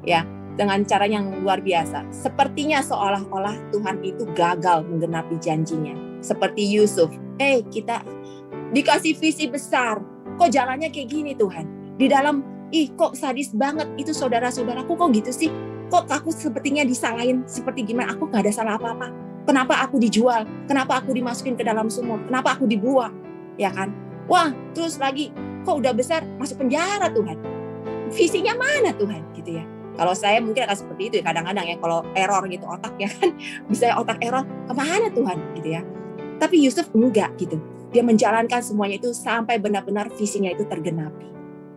Ya, dengan cara yang luar biasa. Sepertinya seolah-olah Tuhan itu gagal menggenapi janjinya. Seperti Yusuf. Kita dikasih visi besar. Kok jalannya kayak gini Tuhan? Di dalam, kok sadis banget itu saudara-saudaraku, kok gitu sih? Kok aku sepertinya disalahin seperti gimana? Aku gak ada salah apa-apa. Kenapa aku dijual? Kenapa aku dimasukin ke dalam sumur? Kenapa aku dibuang? Ya kan? Wah, terus lagi, kok udah besar masuk penjara Tuhan? Visinya mana Tuhan? Gitu ya. Kalau saya mungkin akan seperti itu ya kadang-kadang ya. Kalau error gitu otak ya kan. Bisa otak error, kemana Tuhan? Gitu ya. Tapi Yusuf enggak gitu. Dia menjalankan semuanya itu sampai benar-benar visinya itu tergenapi.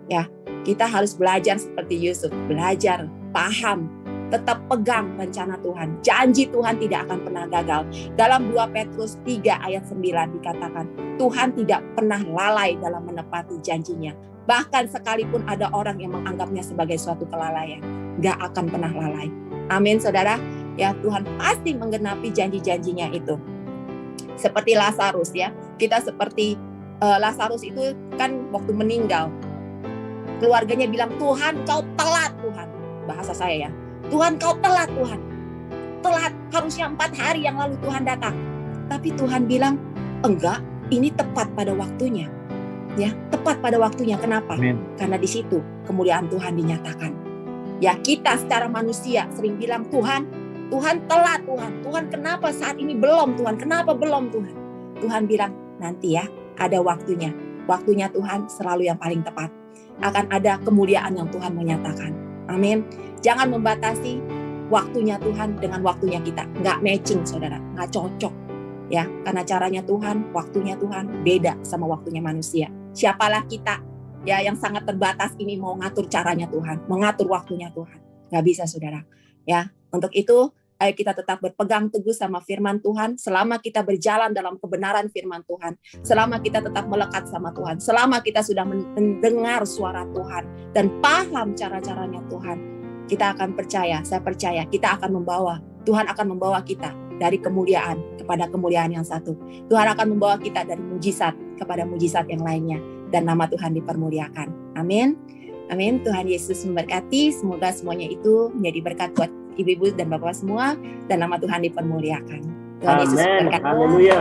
Ya, kita harus belajar seperti Yusuf. Belajar, paham, tetap pegang rencana Tuhan. Janji Tuhan tidak akan pernah gagal. Dalam 2 Petrus 3 ayat 9 dikatakan, Tuhan tidak pernah lalai dalam menepati janjinya. Bahkan sekalipun ada orang yang menganggapnya sebagai suatu kelalaian, gak akan pernah lalai. Amin, saudara. Ya, Tuhan pasti menggenapi janji-janjinya itu. Seperti Lazarus ya. Kita seperti Lazarus itu kan waktu meninggal. Keluarganya bilang, Tuhan kau telat Tuhan. Bahasa saya ya. Tuhan kau telat Tuhan. Telat, harusnya 4 hari yang lalu Tuhan datang. Tapi Tuhan bilang, enggak, ini tepat pada waktunya. Ya, tepat pada waktunya. Kenapa? Amen. Karena di situ kemuliaan Tuhan dinyatakan. Ya, kita secara manusia sering bilang, Tuhan telat Tuhan. Tuhan kenapa saat ini belum Tuhan? Kenapa belum Tuhan? Tuhan bilang, nanti ya, ada waktunya. Waktunya Tuhan selalu yang paling tepat. Akan ada kemuliaan yang Tuhan menyatakan. Amin. Jangan membatasi waktunya Tuhan dengan waktunya kita. Nggak matching, saudara. Nggak cocok. Ya, karena caranya Tuhan, waktunya Tuhan beda sama waktunya manusia. Siapalah kita ya yang sangat terbatas ini mau ngatur caranya Tuhan, mengatur waktunya Tuhan. Nggak bisa, saudara. Ya, untuk itu ayo kita tetap berpegang teguh sama firman Tuhan. Selama kita berjalan dalam kebenaran firman Tuhan, selama kita tetap melekat sama Tuhan, selama kita sudah mendengar suara Tuhan dan paham cara-caranya Tuhan, kita akan percaya, saya percaya kita akan membawa, Tuhan akan membawa kita dari kemuliaan kepada kemuliaan yang satu. Tuhan akan membawa kita dari mujizat kepada mujizat yang lainnya. Dan nama Tuhan dipermuliakan. Amin. Amin. Tuhan Yesus memberkati. Semoga semuanya itu menjadi berkat buat ibu-ibu dan bapak semua. Dan nama Tuhan dipermuliakan. Tuhan Yesus memberkati. Haleluya.